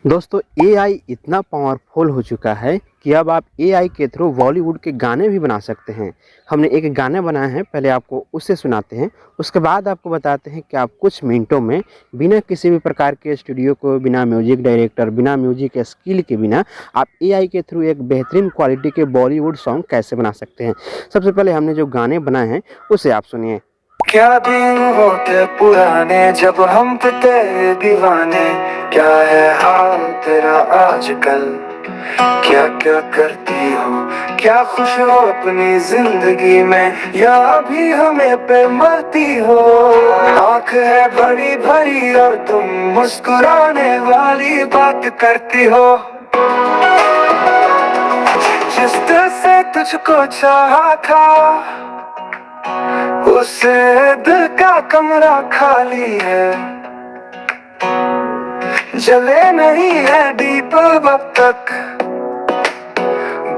दोस्तों एआई इतना पावरफुल हो चुका है कि अब आप एआई के थ्रू बॉलीवुड के गाने भी बना सकते हैं। हमने एक गाना बनाया है, पहले आपको उससे सुनाते हैं, उसके बाद आपको बताते हैं कि आप कुछ मिनटों में बिना किसी भी प्रकार के स्टूडियो को, बिना म्यूजिक डायरेक्टर, बिना म्यूजिक स्किल के बिना आप एआई के थ्रू एक बेहतरीन क्वालिटी के बॉलीवुड सॉन्ग कैसे बना सकते हैं। सबसे पहले हमने जो गाने बनाए हैं उसे आप सुनिए। क्या दिन होते पुराने जब हम थे तेरे दीवाने, क्या है हाल तेरा आजकल, क्या क्या करती हो, क्या खुश हो अपनी जिंदगी में या अभी हमें पे मरती हो। आंख है बड़ी भरी और तुम मुस्कुराने वाली बात करती हो, जिस दिल से तुझको चाहा था उसे दिल का कमरा खाली है, जले नहीं है दीप अब तक,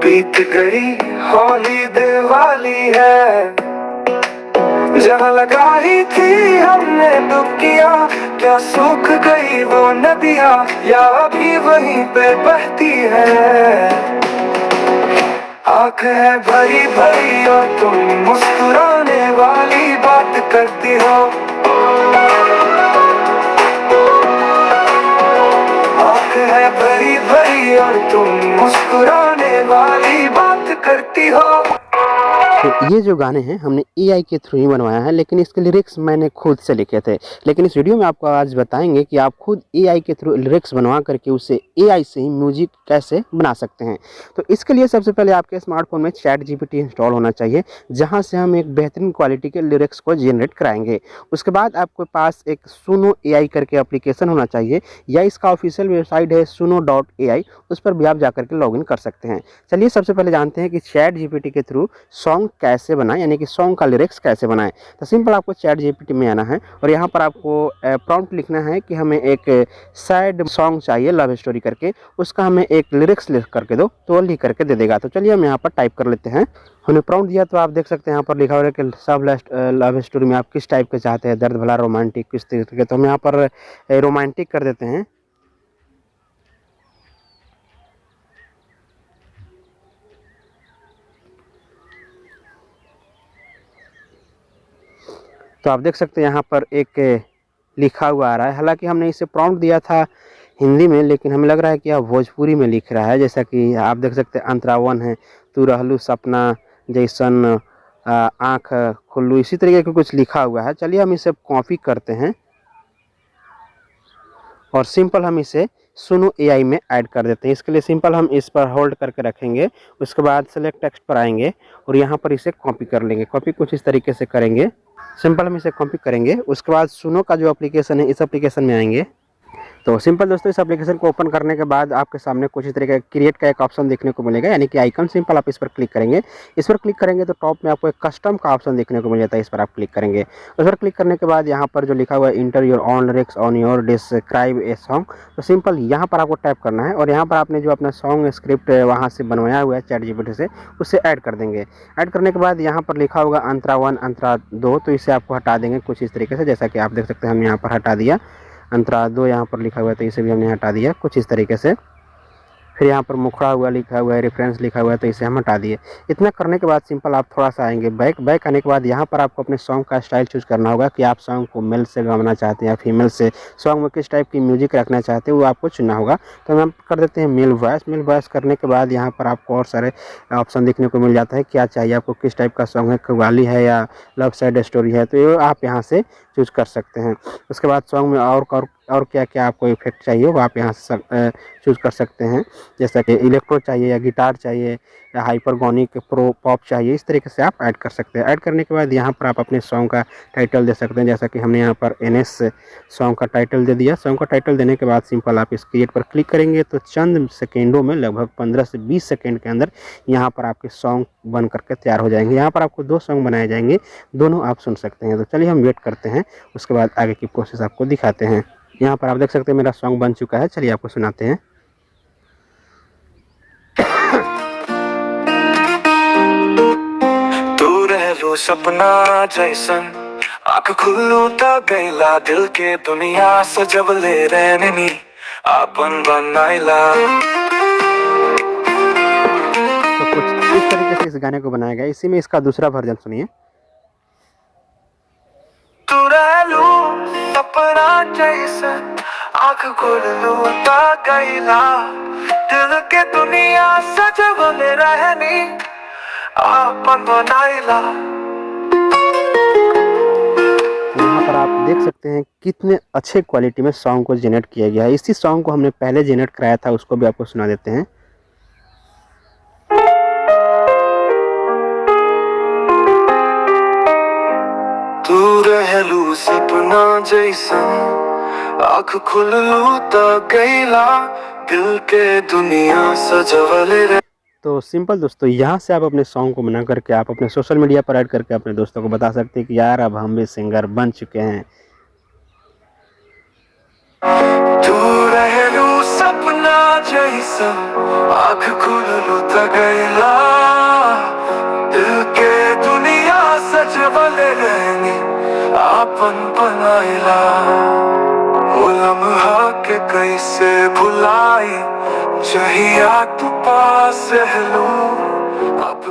बीत गई होली दिवाली है। जहाँ लगाई थी हमने डुबकियाँ, क्या सूख गई वो नदियाँ या अभी वहीं पे बहती है। आँख है भरी भरी और तुम मुस्कुराने वाली बात करती हो, आँख है भरी भरी और तुम मुस्कुराने वाली बात करती हो। तो ये जो गाने हैं हमने एआई के थ्रू ही बनवाया है, लेकिन इसके लिरिक्स मैंने खुद से लिखे थे। लेकिन इस वीडियो में आपको आज बताएंगे कि आप खुद एआई के थ्रू लिरिक्स बनवा करके उससे एआई से ही म्यूजिक कैसे बना सकते हैं। तो इसके लिए सबसे पहले आपके स्मार्टफोन में चैट जीपीटी इंस्टॉल होना चाहिए, जहाँ से हम एक बेहतरीन क्वालिटी के लिरिक्स को जनरेट कराएंगे। उसके बाद आपके पास एक सुनो एआई करके एप्लीकेशन होना चाहिए, या इसका ऑफिशियल वेबसाइट है suno.ai, उस पर भी आप जाकर के लॉगिन कर सकते हैं। चलिए सबसे पहले जानते हैं कि चैट जीपीटी के थ्रू सॉन्ग कैसे बनाएं, यानी कि सॉन्ग का लिरिक्स कैसे बनाएं। तो सिंपल आपको चैट जीपीटी में आना है और यहाँ पर आपको प्रॉम्प्ट लिखना है कि हमें एक सैड सॉन्ग चाहिए लव स्टोरी करके, उसका हमें एक लिरिक्स लिख करके दो, तो वो लिख करके दे देगा। तो चलिए हम यहाँ पर टाइप कर लेते हैं। हमने प्रॉम्प्ट दिया तो आप देख सकते हैं यहाँ पर लिखा हुआ है कि सब लव स्टोरी में आप किस टाइप के चाहते हैं, दर्द भला, रोमांटिक, किस तरीके के। तो हम यहाँ पर रोमांटिक कर देते हैं। तो आप देख सकते हैं यहाँ पर एक लिखा हुआ आ रहा है। हालांकि हमने इसे प्रॉम्प्ट दिया था हिंदी में, लेकिन हमें लग रहा है कि यह भोजपुरी में लिख रहा है। जैसा कि आप देख सकते हैं अंतरावन है, तू रहलू सपना जैसन, आँख खुल्लू, इसी तरीके का कुछ लिखा हुआ है। चलिए हम इसे कॉपी करते हैं और सिंपल हम इसे सुनो एआई में ऐड कर देते हैं। इसके लिए सिंपल हम इस पर होल्ड करके रखेंगे, उसके बाद सेलेक्ट टेक्स्ट पर आएंगे और यहाँ पर इसे कॉपी कर लेंगे। कॉपी कुछ इस तरीके से करेंगे, सिंपल हम इसे कॉपी करेंगे। उसके बाद सुनो का जो एप्लीकेशन है, इस एप्लीकेशन में आएंगे। तो सिंपल दोस्तों इस एप्लीकेशन को ओपन करने के बाद आपके सामने कुछ इस तरीके का क्रिएट का एक ऑप्शन देखने को मिलेगा, यानी कि आइकन। सिंपल आप इस पर क्लिक करेंगे। इस पर क्लिक करेंगे तो टॉप में आपको एक कस्टम का ऑप्शन देखने को मिल जाता है, इस पर आप क्लिक करेंगे। उस पर क्लिक करने के बाद यहाँ पर जो लिखा हुआ है inter your on lyrics on your describe a song, तो सिंपल यहाँ पर आपको टाइप करना है और यहाँ पर आपने जो अपना सॉन्ग स्क्रिप्ट वहाँ से बनवाया हुआ है चैट जीपीटी से, उससे ऐड कर देंगे। ऐड करने के बाद यहाँ पर लिखा होगा अंतरा 1 अंतरा 2, तो इसे आपको हटा देंगे कुछ इस तरीके से, जैसा कि आप देख सकते हैं हम यहाँ पर हटा दिया। अंतरा 2 यहाँ पर लिखा हुआ है तो इसे भी हमने हटा दिया कुछ इस तरीके से। फिर यहाँ पर मुखड़ा हुआ लिखा हुआ है, रेफरेंस लिखा हुआ है, तो इसे हम हटा दिए। इतना करने के बाद सिंपल आप थोड़ा सा आएंगे बैक आने के बाद यहाँ पर आपको अपने सॉन्ग का स्टाइल चूज करना होगा कि आप सॉन्ग को मेल से गाना चाहते हैं या फीमेल से, सॉन्ग में किस टाइप की म्यूजिक रखना चाहते हैं वो आपको चुनना होगा। तो हम कर देते हैं मेल वॉइस। मेल वॉइस करने के बाद यहाँ पर आपको और सारे ऑप्शन देखने को मिल जाता है, क्या चाहिए आपको, किस टाइप का सॉन्ग है, कव्वाली है या लव सैड स्टोरी है, तो ये आप यहाँ से चूज कर सकते हैं। उसके बाद सॉन्ग में और क्या क्या आपको इफेक्ट चाहिए वो आप यहाँ से चूज कर सकते हैं, जैसा कि इलेक्ट्रो चाहिए या गिटार चाहिए या हाइपरगोनिक प्रो पॉप चाहिए, इस तरीके से आप ऐड कर सकते हैं। ऐड करने के बाद यहाँ पर आप अपने सॉन्ग का टाइटल दे सकते हैं, जैसा कि हमने यहाँ पर NS सॉन्ग का टाइटल दे दिया। सॉन्ग का टाइटल देने के बाद सिंपल आप इस क्रिएट पर क्लिक करेंगे तो चंद सेकेंडों में, लगभग 15 से 20 सेकेंड के अंदर यहाँ पर आपके सॉन्ग बन करके तैयार हो जाएंगे। यहाँ पर आपको 2 सॉन्ग बनाए जाएंगे, दोनों आप सुन सकते हैं। तो चलिए हम वेट करते हैं, उसके बाद आगे की प्रोसेस आपको दिखाते हैं। यहाँ पर आप देख सकते हैं मेरा सॉन्ग बन चुका है, चलिए आपको सुनाते हैं। तू रहलू सपना जैसन, आँख खुल्लू ता गैला दिल के दुनिया सजवले रहनी, आपन बनाइला। तो कुछ इस तरीके से इस गाने को बनाया गया। इसी में इसका दूसरा वर्जन सुनिए। तू रहलू सपना जैसे आँख खोल लू ता गईला, दिल के दुनिया सजवले रहनी आपन बनाइला। यहाँ पर आप देख सकते हैं कितने अच्छे क्वालिटी में सॉन्ग को जनरेट किया गया है। इसी सॉन्ग को हमने पहले जनरेट कराया था, उसको भी आपको सुना देते हैं। तू रहलू सपना जैसन आँख खुललू त गईला, दिल के दुनिया सजवले रह। तो सिंपल दोस्तों, यहाँ से आप अपने सॉन्ग को बना करके आप अपने सोशल मीडिया पर ऐड करके अपने दोस्तों को बता सकते हैं कि यार अब हम भी सिंगर बन चुके हैं। तू रहलू सपना जैसा आँख खुललू त गईला, दिल के दुनिया सजवले रहनी आपन बनाइला। वो लम्हा के कैसे भुलाई जहिया तू पास रहलू, अब